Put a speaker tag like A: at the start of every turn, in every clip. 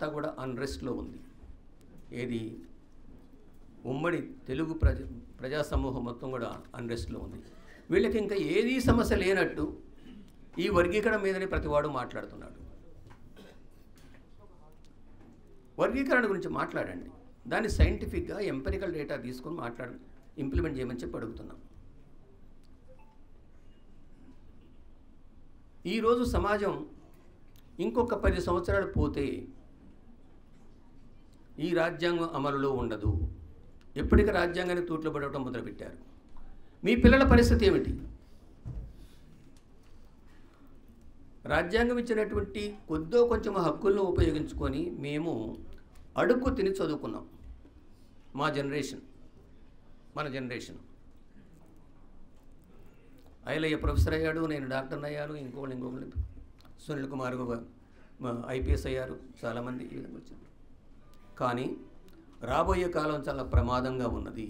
A: అంతా కూడా అన్రెస్ట్లో ఉంది. ఏది ఉమ్మడి తెలుగు ప్రజా సమూహం మొత్తం కూడా అన్రెస్ట్లో ఉంది. వీళ్ళకి ఇంకా ఏదీ సమస్య లేనట్టు ఈ వర్గీకరణ మీదనే ప్రతివాడు మాట్లాడుతున్నాడు. వర్గీకరణ గురించి మాట్లాడండి, దాన్ని సైంటిఫిక్గా ఎంపెరికల్ డేటా తీసుకొని ఇంప్లిమెంట్ చేయమని చెప్పి అడుగుతున్నాం. ఈరోజు సమాజం ఇంకొక 10 సంవత్సరాలు పోతే ఈ రాజ్యాంగం అమలులో ఉండదు. ఎప్పటికీ రాజ్యాంగాన్ని తూట్లు పడటం మొదలుపెట్టారు. మీ పిల్లల పరిస్థితి ఏమిటి? రాజ్యాంగం ఇచ్చినటువంటి కొద్దో కొంచెం హక్కులను ఉపయోగించుకొని మేము అడుక్కు తిని చదువుకున్నాం. మన జనరేషన్ ఐలయ్య ప్రొఫెసర్ అయ్యాడు, నేను డాక్టర్ని అయ్యాను, ఇంకొకళ్ళు సునీల్ కుమార్ ఐపీఎస్ అయ్యారు, చాలామంది ఈ విధంగా వచ్చారు. కానీ రాబోయే కాలం చాలా ప్రమాదంగా ఉన్నది.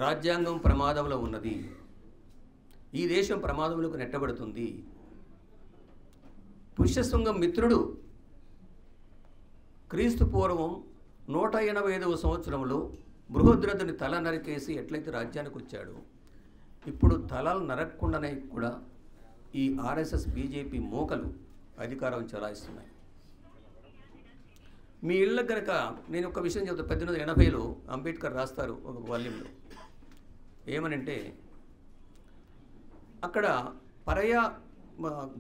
A: రాజ్యాంగం ప్రమాదంలో ఉన్నది. ఈ దేశం ప్రమాదంలోకి నెట్టబడుతుంది. పుష్యశృంగం మిత్రుడు క్రీస్తు పూర్వం 185వ సంవత్సరంలో బృహద్రథుని తల నరికేసి ఎట్లయితే రాజ్యానికి వచ్చాడో, ఇప్పుడు తలలు నరక్కుండానే కూడా ఈ ఆర్ఎస్ఎస్ బీజేపీ మోకలు అధికారం చెలాయిస్తున్నాయి. మీ ఇళ్ళ కనుక నేను ఒక విషయం చెబుతా. 1880లో అంబేద్కర్ రాస్తారు ఒక వాల్యూమ్లో, ఏమనంటే అక్కడ పరయ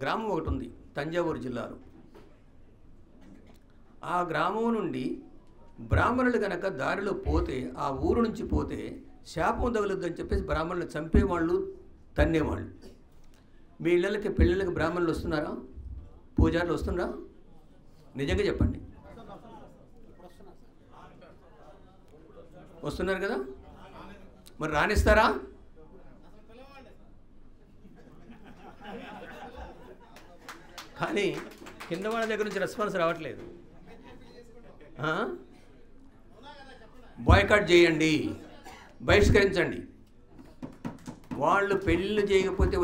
A: గ్రామం ఒకటి ఉంది తంజావూరు జిల్లాలో. ఆ గ్రామం నుండి బ్రాహ్మణులు కనుక దారిలో పోతే, ఆ ఊరు నుంచి పోతే శాపం తగులుద్దని చెప్పేసి బ్రాహ్మణులు చంపేవాళ్ళు, తన్నేవాళ్ళు. మీ ఇళ్ళకి పెళ్ళిళ్ళకి బ్రాహ్మణులు వస్తున్నారా? పూజారులు వస్తున్నారా? నిజంగా చెప్పండి, వస్తున్నారు కదా? మరి రానిస్తారా? కానీ కింద వాళ్ళ దగ్గర నుంచి రెస్పాన్స్ రావట్లేదు. బాయ్కాట్ చేయండి, బహిష్కరించండి. వాళ్ళు పెళ్ళిళ్ళు చేయకపోతే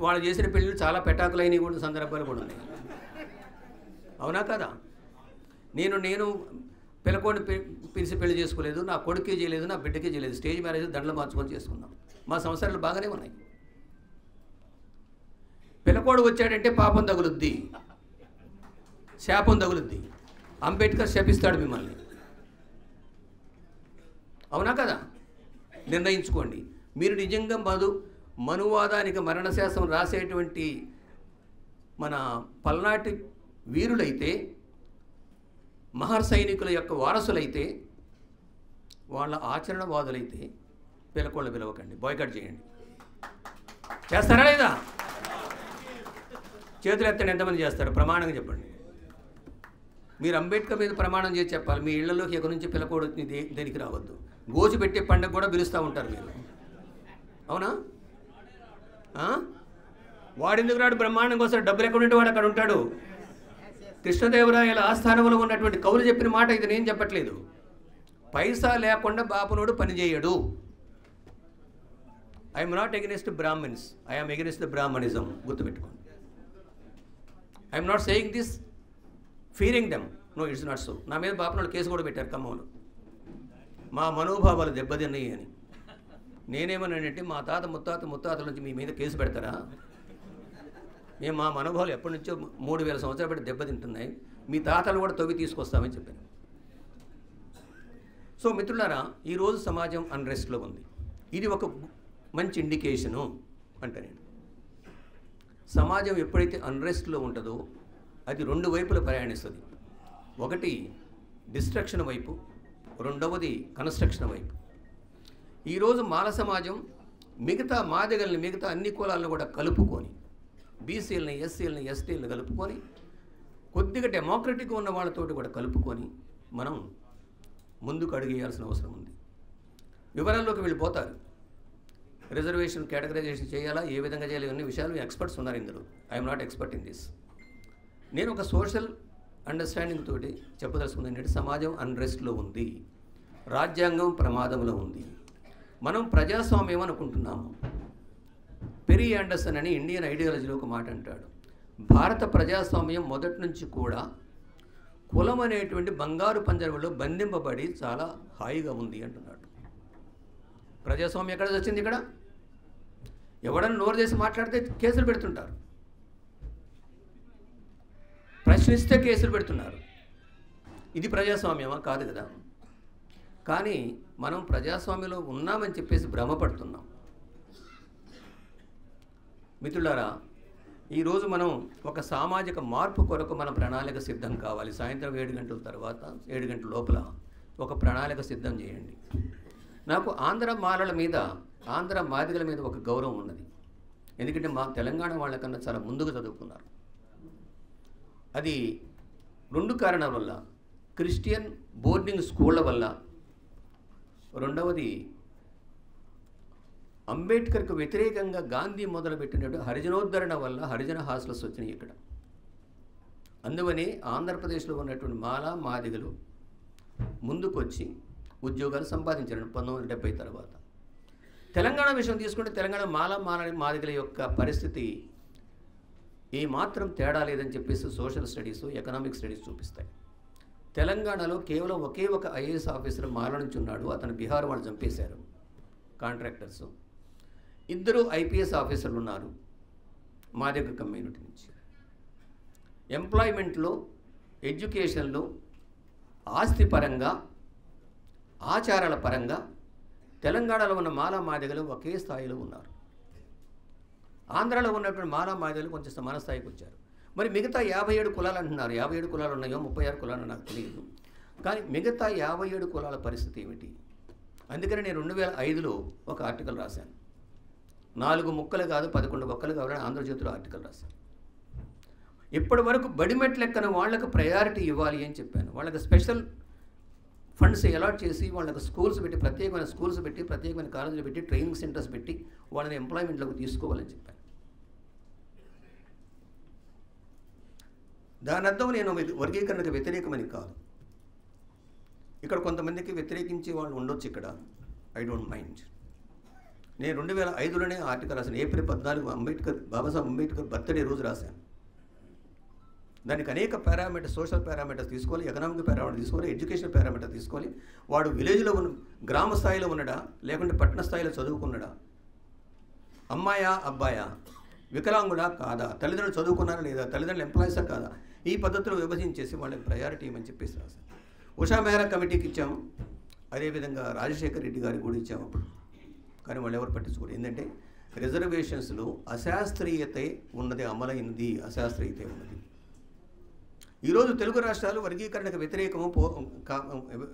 A: వాళ్ళు చేసిన పెళ్ళిళ్ళు చాలా పెటాకులైనవి కూడా సందర్భాలు కూడా ఉన్నాయి. అవునా కదా? నేను పిల్లకోడిని పిలిచి పెళ్లి చేసుకోలేదు, నా కొడుకే చేయలేదు, నా బిడ్డకే చేయలేదు. స్టేజ్ మ్యారేజ్ దండలు మార్చుకొని చేసుకున్నాం. మా సంవత్సరాలు బాగానే ఉన్నాయి. పిల్లకోడు వచ్చాడంటే పాపం తగులుద్ది, శాపం తగులుద్ది. అంబేద్కర్ శపిస్తాడు మిమ్మల్ని. అవునా కదా? నిర్ణయించుకోండి. మీరు నిజంగా మనువాదానికి మరణశాసనం రాసేటువంటి మన పల్నాటి వీరులైతే, మహర్ సైనికుల యొక్క వారసులైతే, వాళ్ళ ఆచరణవాదులైతే పిల్లకోళ్ళ పిలవకండి, బాయ్కాట్ చేయండి. చేస్తారా లేదా? చేతులు ఎత్తండి. ఎంతమంది చేస్తారు? ప్రమాణంగా చెప్పండి. మీరు అంబేద్కర్ మీద ప్రమాణం చేసి చెప్పాలి. మీ ఇళ్లలోకి ఎక్కడి నుంచి పిల్లకోడు దేనికి రావద్దు. గోచి పెట్టే పండుగ కూడా పిలుస్తూ ఉంటారు మీరు. అవునా? వాడెందుకు రాడు? బ్రహ్మాండం కోసం డబ్బులు ఎక్కడ ఉంటే వాడు అక్కడ ఉంటాడు. కృష్ణదేవరాయల ఆస్థానంలో ఉన్నటువంటి కవులు చెప్పిన మాట ఇది, నేను చెప్పట్లేదు. పైసా లేకుండా బాపునోడు పనిచేయడు. I'm not against Brahmins, I'm against the Brahminism. గుర్తుపెట్టుకోండి. I'm not saying this fearing them, no it's not so. నా మీద బాపునోడు కేసు కూడా పెట్టారు ఖమ్మంలో, మా మనోభావాలు దెబ్బతిన్నాయి అని. నేనేమన్నానంటే, మా తాత ముత్తాతల నుంచి మీ మీద కేసు పెడతారా? మేము మా మనోభావాలు ఎప్పటి నుంచో 3000 సంవత్సరాలు పెట్టి దెబ్బతింటున్నాయి, మీ తాతలు కూడా తవ్వి తీసుకొస్తామని చెప్పాను. సో మిత్రులారా, ఈరోజు సమాజం అన్రెస్ట్లో ఉంది. ఇది ఒక మంచి ఇండికేషను అంట. నేను సమాజం ఎప్పుడైతే అన్రెస్ట్లో ఉంటుందో అది 2 వైపులు ప్రయాణిస్తుంది. ఒకటి డిస్ట్రక్షన్ వైపు, రెండవది కన్స్ట్రక్షన్ వైపు. ఈరోజు మాల సమాజం మిగతా మాదిగల్ని, మిగతా అన్ని కులాలను కూడా కలుపుకొని, బీసీలని, ఎస్సీలని, ఎస్టీలను కలుపుకొని, కొద్దిగా డెమోక్రటిక్గా ఉన్న వాళ్ళతోటి కూడా కలుపుకొని మనం ముందుకు అడుగేయాల్సిన అవసరం ఉంది. వివరాల్లోకి వెళ్ళిపోతారు. రిజర్వేషన్ కేటగరైజేషన్ చేయాలా, ఏ విధంగా చేయాలి, అన్ని విషయాలు ఎక్స్పర్ట్స్ ఉన్నారు ఇందులో. I'm not expert in this. నేను ఒక సోషల్ అండర్స్టాండింగ్ తోటి చెప్పదలుచుకుంది ఏంటంటే, సమాజం అన్రెస్ట్లో ఉంది, రాజ్యాంగం ప్రమాదంలో ఉంది. మనం ప్రజాస్వామ్యం అనుకుంటున్నాము. పెరీ ఆండర్సన్ అని ఇండియన్ ఐడియాలజీలో ఒక మాట అంటాడు, భారత ప్రజాస్వామ్యం మొదటి నుంచి కూడా కులం అనేటువంటి బంగారు పంజరంలో బంధింపబడి చాలా హాయిగా ఉంది అంటున్నాడు. ప్రజాస్వామ్యం ఎక్కడ వచ్చింది? ఇక్కడ ఎవడన్నా నోరు చేసి మాట్లాడితే కేసులు పెడుతుంటారు, ప్రశ్నిస్తే కేసులు పెడుతున్నారు. ఇది ప్రజాస్వామ్యమా? కాదు కదా. కానీ మనం ప్రజాస్వామ్యంలో ఉన్నామని చెప్పేసి భ్రమపడుతున్నాం. మిత్రులారా, ఈరోజు మనం ఒక సామాజిక మార్పు కొరకు మన ప్రణాళిక సిద్ధం కావాలి. సాయంత్రం 7 గంటల తర్వాత 7 గంటల లోపల ఒక ప్రణాళిక సిద్ధం చేయండి. నాకు ఆంధ్ర మాదిగల మీద ఒక గౌరవం ఉన్నది. ఎందుకంటే మా తెలంగాణ వాళ్ళకన్నా చాలా ముందుకు చదువుకున్నారు. అది 2 కారణాల వల్ల. క్రిస్టియన్ బోర్డింగ్ స్కూళ్ళ వల్ల, రెండవది అంబేద్కర్కు వ్యతిరేకంగా గాంధీ మొదలుపెట్టినట్టు హరిజనోద్ధరణ వల్ల హరిజన హాస్టల్స్ వచ్చినాయి ఇక్కడ. అందువని ఆంధ్రప్రదేశ్లో ఉన్నటువంటి మాదిగలు ముందుకొచ్చి ఉద్యోగాలు సంపాదించారు 1970 తర్వాత. తెలంగాణ విషయం తీసుకుంటే తెలంగాణ మాదిగల యొక్క పరిస్థితి ఏమాత్రం తేడా లేదని చెప్పేసి సోషల్ స్టడీస్, ఎకనామిక్ స్టడీస్ చూపిస్తాయి. తెలంగాణలో కేవలం ఒకే ఒక ఐఏఎస్ ఆఫీసర్ మాల నుంచి ఉన్నాడు. అతను బీహార్ వాళ్ళు చంపేశారు, కాంట్రాక్టర్స్. 2 ఐపీఎస్ ఆఫీసర్లు ఉన్నారు మాదిగ కమ్యూనిటీ నుంచి. ఎంప్లాయ్మెంట్లో, ఎడ్యుకేషన్లో, ఆస్తి పరంగా, ఆచారాల పరంగా తెలంగాణలో ఉన్న మాదిగలు ఒకే స్థాయిలో ఉన్నారు. ఆంధ్రాలో ఉన్నటువంటి మాదిగలు కొంచెం సమాన స్థాయికి వచ్చారు. మరి మిగతా 57 కులాలు అంటున్నారు. 57 కులాలు ఉన్నాయో 36 కులాలు నాకు తెలియదు. కానీ మిగతా 57 కులాల పరిస్థితి ఏమిటి? అందుకని నేను 2005లో ఒక ఆర్టికల్ రాశాను. 4 ముక్కలు కాదు 11 ముక్కలు కావాలని ఆంధ్రజ్యోతిలో ఆర్టికల్ రాశాను. ఇప్పటి వరకు బడిమెట్ లెక్కన వాళ్ళకు ప్రయారిటీ ఇవ్వాలి అని చెప్పాను. వాళ్ళకి స్పెషల్ ఫండ్స్ అలాట్ చేసి వాళ్ళకి స్కూల్స్ పెట్టి, ప్రత్యేకమైన స్కూల్స్ పెట్టి, ప్రత్యేకమైన కాలేజీలు పెట్టి, ట్రైనింగ్ సెంటర్స్ పెట్టి వాళ్ళని ఎంప్లాయ్మెంట్లోకి తీసుకోవాలని చెప్పాను. దాని అర్థం నేను వర్గీకరణకు వ్యతిరేకమని కాదు. ఇక్కడ కొంతమందికి వ్యతిరేకించే వాళ్ళు ఉండొచ్చు. ఇక్కడ ఐ డోంట్ మైండ్. నేను 2005లోనే ఆర్టికల్ రాశాను. ఏప్రిల్ 14 బాబాసాహెబ్ అంబేద్కర్ బర్త్డే రోజు రాశాను. దానికి అనేక పారామీటర్స్, సోషల్ పారామీటర్స్ తీసుకోవాలి, ఎకనామిక్ పారామీటర్ తీసుకోవాలి, ఎడ్యుకేషన్ పారామీటర్ తీసుకోవాలి. వాడు విలేజ్లో ఉన్న గ్రామ స్థాయిలో ఉన్నాడా లేకుంటే పట్టణ స్థాయిలో చదువుకున్నాడా, అమ్మాయా అబ్బాయా, వికలాంగుడా కాదా, తల్లిదండ్రులు చదువుకున్నారా లేదా, తల్లిదండ్రులు ఎంప్లాయీసా కాదా, ఈ పద్ధతిలో విభజించేసి వాళ్ళకి ప్రయారిటీ ఇవ్వమని చెప్పేసి రాశాను. ఉషా మెహ్రా కమిటీకి ఇచ్చాము, అదేవిధంగా రాజశేఖర్ రెడ్డి గారికి కూడా ఇచ్చాము అప్పుడు. కానీ వాళ్ళు ఎవరు పట్టించుకోరు. ఏంటంటే రిజర్వేషన్స్లో అశాస్త్రీయత ఉన్నది, అమలైంది, అశాస్త్రీయత ఉన్నది. ఈరోజు తెలుగు రాష్ట్రాలు వర్గీకరణకు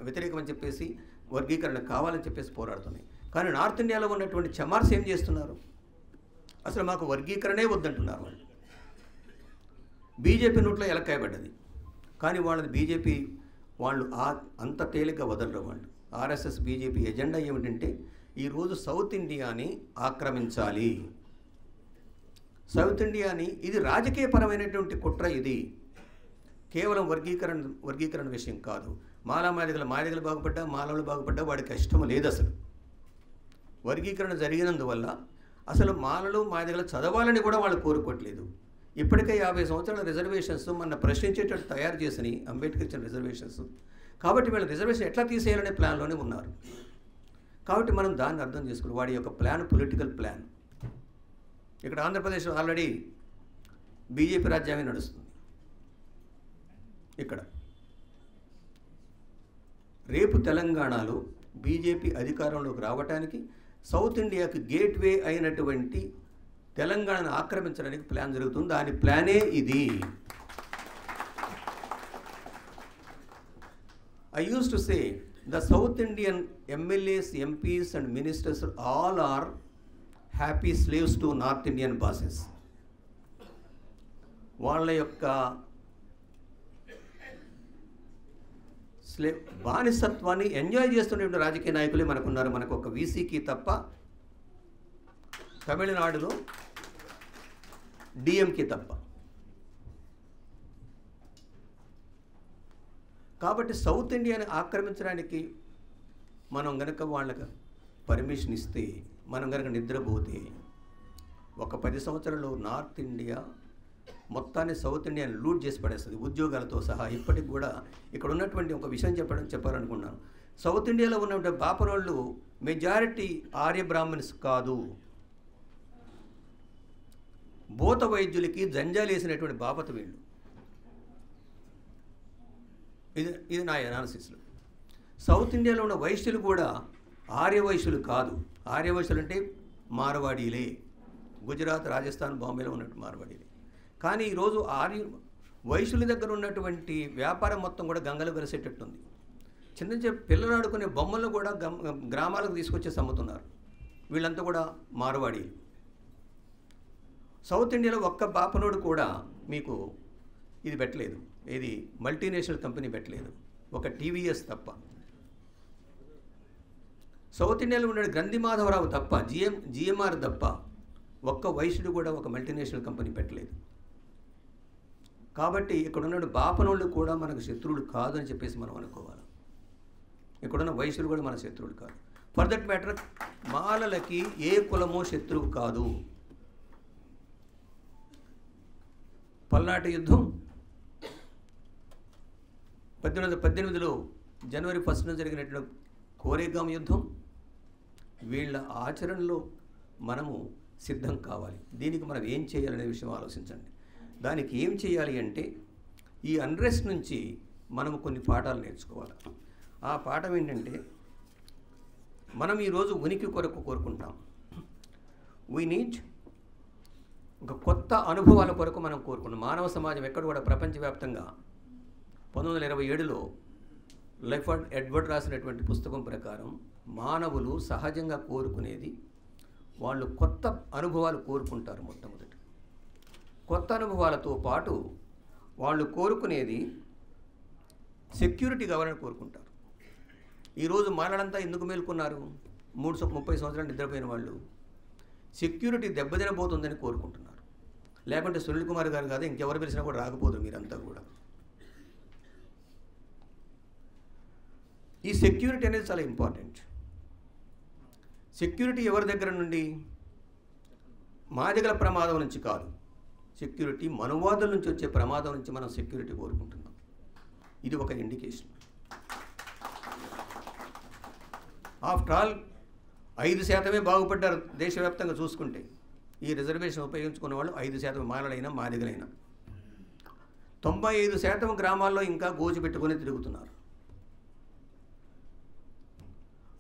A: వ్యతిరేకమని చెప్పేసి వర్గీకరణ కావాలని చెప్పేసి పోరాడుతున్నాయి. కానీ నార్త్ ఇండియాలో ఉన్నటువంటి చమార్స్ ఏం చేస్తున్నారు? అసలు మాకు వర్గీకరణే వద్దంటున్నారు వాళ్ళు. బీజేపీ నోట్లో ఎలక్కాయబడ్డది. కానీ వాళ్ళది బీజేపీ వాళ్ళు అంత తేలిక వదలరు వాళ్ళు. ఆర్ఎస్ఎస్ బీజేపీ ఎజెండా ఏమిటంటే ఈరోజు సౌత్ ఇండియాని ఆక్రమించాలి. సౌత్ ఇండియాని, ఇది రాజకీయపరమైనటువంటి కుట్ర. ఇది కేవలం వర్గీకరణ విషయం కాదు. మాదిగలు బాగుపడ్డా, మాలలు బాగుపడ్డా వాడికి ఇష్టం లేదు. అసలు వర్గీకరణ జరిగినందువల్ల అసలు మాలలు మాదిగలు చదవాలని కూడా వాళ్ళు కోరుకోవట్లేదు. ఇప్పటికే 50 సంవత్సరాల రిజర్వేషన్స్ మన ప్రశ్నించేటట్టు తయారు చేసినాయి అంబేద్కర్ ఇచ్చిన రిజర్వేషన్స్. కాబట్టి వీళ్ళ రిజర్వేషన్ ఎట్లా తీసేయాలనే ప్లాన్లోనే ఉన్నారు. కాబట్టి మనం దాన్ని అర్థం చేసుకోవాలి. వాడి యొక్క ప్లాన్ పొలిటికల్ ప్లాన్. ఇక్కడ ఆంధ్రప్రదేశ్లో ఆల్రెడీ బీజేపీ రాజ్యాంగం నడుస్తుంది. ఇక్కడ రేపు తెలంగాణలో బీజేపీ అధికారంలోకి రావడానికి సౌత్ ఇండియాకి గేట్వే అయినటువంటి తెలంగాణను ఆక్రమించడానికి ప్లాన్ జరుగుతుంది. దాని ప్లానే ఇది. I used to say the South Indian MLAs, MPs and ministers all are happy slaves to North Indian bosses. వాళ్ళ యొక్క బానిసత్వాన్ని ఎంజాయ్ చేస్తున్నటువంటి రాజకీయ నాయకులే మనకున్నారు. మనకు ఒక వీసీకి తప్ప తమిళనాడులో డిఎంకి తప్ప. కాబట్టి సౌత్ ఇండియాని ఆక్రమించడానికి మనం గనక వాళ్ళకి పర్మిషన్ ఇస్తే, మనం గనక నిద్రపోతే, ఒక 10 సంవత్సరాల్లో నార్త్ ఇండియా మొత్తాన్ని సౌత్ ఇండియాని లూట్ చేసి పడేస్తుంది ఉద్యోగాలతో సహా. ఇప్పటికి కూడా ఇక్కడ ఉన్నటువంటి ఒక విషయం చెప్పాలనుకున్నాను. సౌత్ ఇండియాలో ఉన్నటువంటి బాపనోళ్ళు మెజారిటీ ఆర్య బ్రాహ్మణ్స్ కాదు. భూత వైద్యులకి జంజాలేసినటువంటి బాపత వీళ్ళు. ఇది నా అనాలిసిస్లో. సౌత్ ఇండియాలో ఉన్న వైశ్యులు కూడా ఆర్య వైశ్యులు కాదు. ఆర్య వైశ్యులు అంటే మార్వాడీలే. గుజరాత్, రాజస్థాన్, బాంబేలో ఉన్నట్టు మార్వాడీలే. కానీ ఈరోజు వైశ్యుల దగ్గర ఉన్నటువంటి వ్యాపారం మొత్తం కూడా గంగలో కలిసేటట్టుంది. చిన్న పిల్లలు ఆడుకునే బొమ్మలను కూడా గ్రామాలకు తీసుకొచ్చేసి అమ్ముతున్నారు. వీళ్ళంతా కూడా మార్వాడీలు. సౌత్ ఇండియాలో ఒక్క బాపనోడు కూడా మీకు ఇది పెట్టలేదు, ఇది మల్టీనేషనల్ కంపెనీ పెట్టలేదు, ఒక టీవీఎస్ తప్ప. సౌత్ ఇండియాలో ఉండే గ్రంథి మాధవరావు తప్ప, జిఎంఆర్ తప్ప ఒక్క వైశ్యుడు కూడా ఒక మల్టీనేషనల్ కంపెనీ పెట్టలేదు. కాబట్టి ఇక్కడ ఉన్న బాపనోళ్ళు కూడా మనకు శత్రువులు కాదు అని చెప్పేసి మనం అనుకోవాలి. ఇక్కడున్న వైశ్యులు కూడా మన శత్రువులు కాదు. ఫర్ దట్ మ్యాటర్ మాలలకి ఏ కులమో శత్రువు కాదు. పల్నాటి యుద్ధం 1818లో జనవరి 1న జరిగినటువంటి కోరేగాం యుద్ధం, వీళ్ళ ఆచరణలో మనము సిద్ధం కావాలి. దీనికి మనం ఏం చేయాలనే విషయం ఆలోచించండి. దానికి ఏం చేయాలి అంటే ఈ అన్రెస్ట్ నుంచి మనము కొన్ని పాఠాలు నేర్చుకోవాలి. ఆ పాఠం ఏంటంటే మనం ఈరోజు ఉనికి కొరకు కోరుకుంటాం. వీ నీడ్ ఒక కొత్త అనుభవాల కొరకు మనం కోరుకున్నాం. మానవ సమాజం ఎక్కడ కూడా ప్రపంచవ్యాప్తంగా 1927లో లైఫర్డ్ ఎడ్వర్డ్ రాసినటువంటి పుస్తకం ప్రకారం మానవులు సహజంగా కోరుకునేది వాళ్ళు కొత్త అనుభవాలు కోరుకుంటారు. మొట్టమొదటి కొత్త అనుభవాలతో పాటు వాళ్ళు కోరుకునేది సెక్యూరిటీ కావాలని కోరుకుంటారు. ఈరోజు మానవులంతా ఎందుకు మేల్కొన్నారు? 30 సంవత్సరాలు నిద్రపోయిన వాళ్ళు సెక్యూరిటీ దెబ్బతినబోతుందని కోరుకుంటున్నారు. లేకుంటే సునీల్ కుమార్ గారు కాదు, ఇంకెవరు పిలిచినా కూడా రాకపోదు మీరంతా కూడా. ఈ సెక్యూరిటీ అనేది చాలా ఇంపార్టెంట్. సెక్యూరిటీ ఎవరి దగ్గర నుండి? మాదిగల ప్రమాదం నుంచి కాదు, సెక్యూరిటీ మనువాదుల నుంచి వచ్చే ప్రమాదం నుంచి మనం సెక్యూరిటీ కోరుకుంటున్నాం. ఇది ఒక ఇండికేషన్. ఆఫ్టర్ ఆల్ 5% బాగుపడ్డారు దేశవ్యాప్తంగా చూసుకుంటే. ఈ రిజర్వేషన్ ఉపయోగించుకున్న వాళ్ళు 5% మాలలైనా మాదిగలైనా. 95% గ్రామాల్లో ఇంకా గోజు పెట్టుకొని తిరుగుతున్నారు.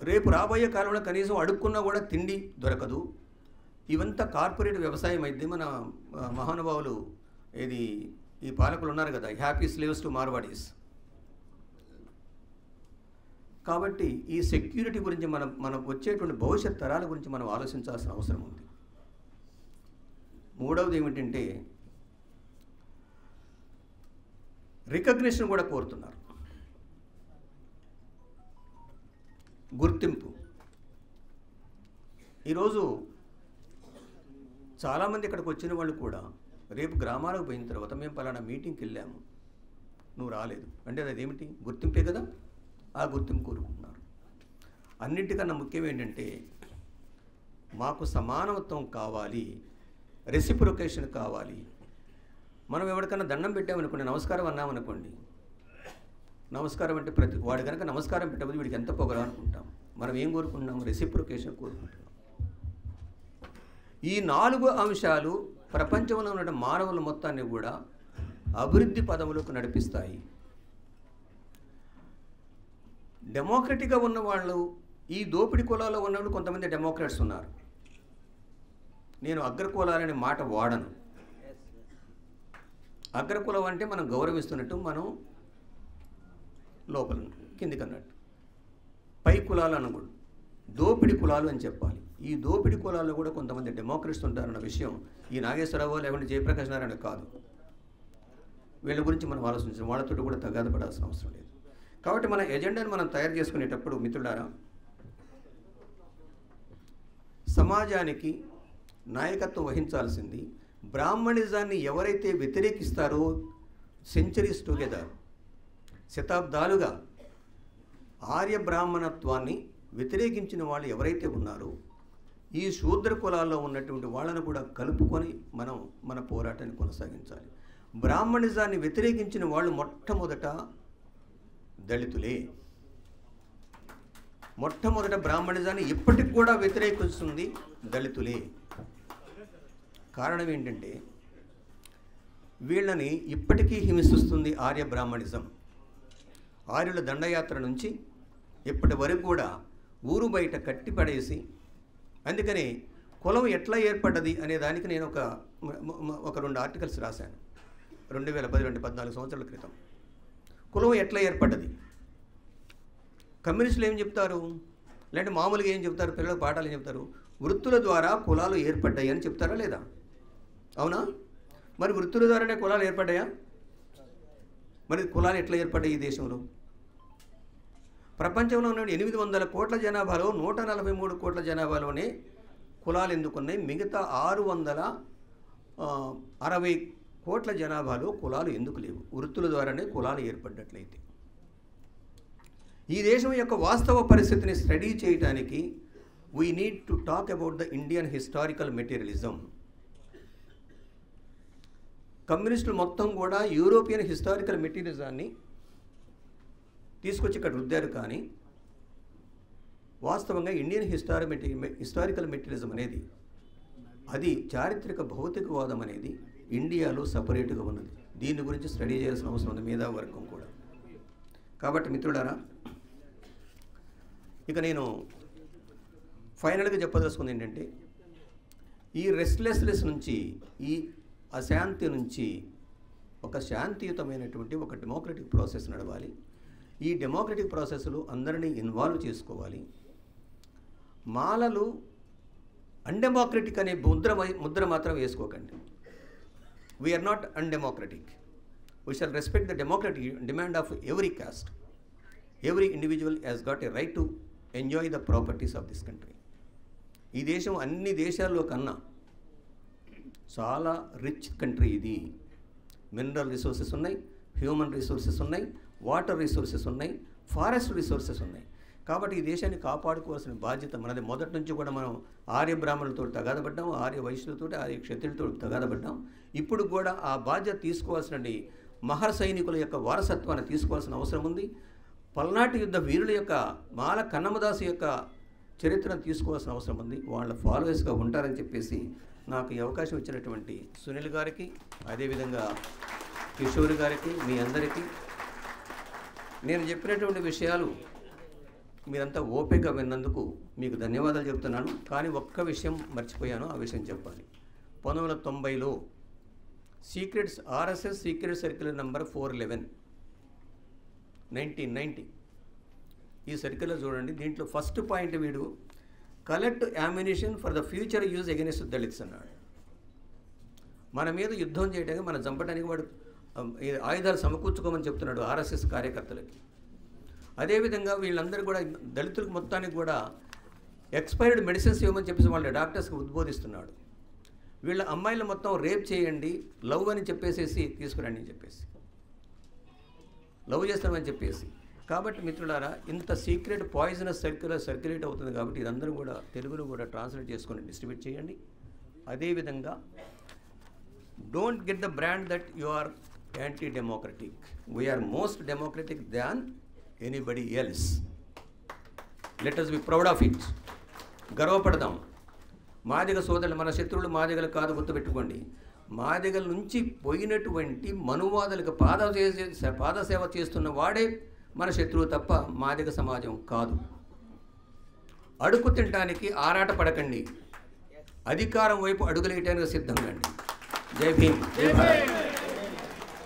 A: రేపు రాబోయే కాలంలో కనీసం అడుక్కున్నా కూడా తిండి దొరకదు. ఇవంతా కార్పొరేట్ వ్యవసాయం అయితే మన మహానుభావులు ఈ పాలకులు ఉన్నారు కదా, హ్యాపీ స్లేవ్స్ టు మార్వాడీస్. కాబట్టి ఈ సెక్యూరిటీ గురించి మనం వచ్చేటువంటి భవిష్యత్ తరాల గురించి మనం ఆలోచించాల్సిన అవసరం ఉంది. మూడవది ఏమిటంటే రికగ్నిషన్ కూడా కోరుతున్నారు. గుర్తింపు. ఈరోజు చాలామంది ఇక్కడికి వచ్చిన వాళ్ళు కూడా రేపు గ్రామాలకు పోయిన తర్వాత మేము పలానా మీటింగ్కి వెళ్ళాము, నువ్వు రాలేదు అంటే అదేమిటి? గుర్తింపే కదా. ఆ గుర్తింపు కోరుకుంటున్నారు. అన్నింటికన్నా ముఖ్యం ఏంటంటే మాకు సమానత్వం కావాలి, రెసిప్రొకేషన్ కావాలి. మనం ఎవరికైనా దండం పెట్టామనుకోండి, నమస్కారం అన్నామనుకోండి, నమస్కారం అంటే ప్రతి వాడు కనుక నమస్కారం పెట్టకపోతే వీడికి ఎంత పొగరా అనుకుంటాం. మనం ఏం కోరుకుంటున్నాం? రెసిప్రొకేషన్ కోరుకుంటున్నాం. ఈ 4 అంశాలు ప్రపంచంలో ఉన్న మానవుల మొత్తాన్ని కూడా అభివృద్ధి పదవులకు నడిపిస్తాయి. డెమోక్రటిక్గా ఉన్న వాళ్ళు, ఈ దోపిడీ కులాల్లో ఉన్నప్పుడు కొంతమంది డెమోక్రాట్స్ ఉన్నారు. నేను అగ్రకులాలనే మాట వాడను. అగ్రకులం అంటే మనం గౌరవిస్తున్నట్టు, మనం లోపల కిందికి అన్నట్టు. పై కులాలు అనకూడదు, దోపిడీ కులాలు అని చెప్పాలి. ఈ దోపిడీ కులాల్లో కూడా కొంతమంది డెమోక్రట్స్ ఉంటారన్న విషయం ఈ నాగేశ్వరరావు లేకుంటే జయప్రకాష్ నారాయణ కాదు. వీళ్ళ గురించి మనం ఆలోచించాం. వాళ్ళతో కూడా తగాద పడాల్సిన అవసరం లేదు. కాబట్టి మన ఎజెండాను మనం తయారు చేసుకునేటప్పుడు మిత్రులారా, సమాజానికి నాయకత్వం వహించాల్సింది బ్రాహ్మణిజాన్ని ఎవరైతే వ్యతిరేకిస్తారో, సెంచరీస్ టుగెదర్, శతాబ్దాలుగా ఆర్య బ్రాహ్మణత్వాన్ని వ్యతిరేకించిన వాళ్ళు ఎవరైతే ఉన్నారో, ఈ శూద్ర కులాల్లో ఉన్నటువంటి వాళ్ళను కూడా కలుపుకొని మనం మన పోరాటాన్ని కొనసాగించాలి. బ్రాహ్మణిజాన్ని వ్యతిరేకించిన వాళ్ళు మొట్టమొదట దళితులే. మొట్టమొదట బ్రాహ్మణిజాన్ని ఇప్పటికి కూడా వ్యతిరేకిస్తుంది దళితులే. కారణం ఏంటంటే వీళ్ళని ఇప్పటికీ హింసిస్తుంది ఆర్య బ్రాహ్మణిజం. ఆర్యుల దండయాత్ర నుంచి ఇప్పటి వరకు కూడా ఊరు బయట కట్టిపడేసి, అందుకని కులం ఎట్లా ఏర్పడ్డది అనే దానికి నేను ఒక 2 ఆర్టికల్స్ రాశాను 2014 సంవత్సరాల క్రితం. కులం ఎట్లా ఏర్పడ్డది? కమ్యూనిస్టులు ఏం చెప్తారు, లేదంటే మామూలుగా ఏం చెప్తారు, పిల్లలకు పాఠాలు ఏం చెప్తారు? వృత్తుల ద్వారా కులాలు ఏర్పడ్డాయి అని చెప్తారా లేదా? అవునా? మరి వృత్తుల ద్వారానే కులాలు ఏర్పడ్డాయా? మరి కులాలు ఎట్లా ఏర్పడ్డాయి ఈ దేశంలో? ప్రపంచంలో ఉన్న 800 కోట్ల జనాభాలో 143 కోట్ల జనాభాలోనే కులాలు ఎందుకున్నాయి? మిగతా 660 కోట్ల జనాభాలో కులాలు ఎందుకు లేవు? వృత్తుల ద్వారానే కులాలు ఏర్పడ్డట్లయితే ఈ దేశం యొక్క వాస్తవ పరిస్థితిని స్టడీ చేయడానికి we need to talk about the Indian historical materialism. కమ్యూనిస్టులు మొత్తం కూడా యూరోపియన్ హిస్టారికల్ మెటీరియలిజాన్ని తీసుకొచ్చి ఇక్కడ రుద్దారు. కానీ వాస్తవంగా ఇండియన్ హిస్టారికల్ మెటీరియలిజం అనేది అది చారిత్రక భౌతికవాదం అనేది ఇండియాలో సపరేట్గా ఉన్నది. దీని గురించి స్టడీ చేయాల్సిన అవసరం ఉంది మేధావర్గం కూడా. కాబట్టి మిత్రులారా, ఇక నేను ఫైనల్గా చెప్పదలుచుకుంది ఏంటంటే, ఈ రెస్ట్లెస్నెస్ నుంచి, ఈ అశాంతి నుంచి ఒక శాంతియుతమైనటువంటి ఒక డెమోక్రటిక్ ప్రాసెస్ నడవాలి. ఈ డెమోక్రటిక్ ప్రాసెస్లో అందరినీ ఇన్వాల్వ్ చేసుకోవాలి. మాలలు అన్డెమోక్రటిక్ అనే ముద్ర మాత్రం వేసుకోకండి. We are not undemocratic. We shall respect the democratic demand of every caste. Every individual has got a right to enjoy the properties of this country. ఈ దేశం అన్ని దేశాల్లో కన్నా చాలా రిచ్ కంట్రీ ఇది. మినరల్ రిసోర్సెస్ ఉన్నాయి, హ్యూమన్ రిసోర్సెస్ ఉన్నాయి, water resources ఉన్నాయి, ఫారెస్ట్ రిసోర్సెస్ ఉన్నాయి. కాబట్టి ఈ దేశాన్ని కాపాడుకోవాల్సిన బాధ్యత మనది. మొదటి నుంచి కూడా మనం ఆర్య బ్రాహ్మణులతో తగాదపడ్డాం, ఆర్య వైశ్యులతో, ఆర్య క్షత్రియులతో తగాదపడ్డాం. ఇప్పుడు కూడా ఆ బాధ్యత తీసుకోవాల్సిన మహర్ సైనికుల యొక్క వారసత్వాన్ని తీసుకోవాల్సిన అవసరం ఉంది. పల్నాటి యుద్ధ వీరుల యొక్క మాల కన్నమదాసు యొక్క చరిత్రను తీసుకోవాల్సిన అవసరం ఉంది. వాళ్ళ ఫాలోవర్స్గా ఉంటారని చెప్పేసి నాకు ఈ అవకాశం ఇచ్చినటువంటి సునీల్ గారికి, అదేవిధంగా కిషోర్ గారికి, మీ అందరికీ నేను చెప్పినటువంటి విషయాలు మీరంతా ఓపికగా విన్నందుకు మీకు ధన్యవాదాలు చెప్తున్నాను. కానీ ఒక్క విషయం మర్చిపోయాను, ఆ విషయం చెప్పాలి. 1990లో secrets RSS secret circular number 411 1990 ఈ సర్క్యులర్ చూడండి. దీంట్లో ఫస్ట్ పాయింట్ వీడు collect ammunition for the future use against Dalits అన్నాడు. మన మీద యుద్ధం చేయడానికి, మనం చంపడానికి వాడు ఆయుధాలు సమకూర్చుకోమని చెప్తున్నాడు ఆర్ఎస్ఎస్ కార్యకర్తలకి. అదేవిధంగా వీళ్ళందరూ కూడా దళితులకు మొత్తానికి కూడా ఎక్స్పైర్డ్ మెడిసిన్స్ ఇవ్వమని చెప్పేసి వాళ్ళ డాక్టర్స్కి ఉద్బోధిస్తున్నాడు. వీళ్ళ అమ్మాయిలు మొత్తం రేప్ చేయండి, లవ్ అని చెప్పేసేసి తీసుకురండి అని చెప్పేసి, లవ్ చేస్తామని చెప్పేసి. కాబట్టి మిత్రులారా, ఇంత సీక్రెట్ పాయిజనస్ సర్క్యులేట్ అవుతుంది. కాబట్టి ఇదందరూ కూడా తెలుగులో కూడా ట్రాన్స్లేట్ చేసుకొని డిస్ట్రిబ్యూట్ చేయండి. అదేవిధంగా don't get the brand that you are anti democratic. We are most democratic than anybody else. Let us be proud of it. గర్వపడదాం. మాదిగ సోదరులు మన శత్రువులు మాదిగలు కాదు, గుర్తుపెట్టుకోండి. మాదిగల నుంచి పోయినటువంటి మనువాదులకు పాదసేవ చేస్తున్న వాడే మన శత్రువు తప్ప మాదిగ సమాజం కాదు. అడుగు తినడానికి ఆరాట పడకండి, అధికారం వైపు అడుగులేయటానికి సిద్ధంగా అండి. జై భీమ్, జై భారత్.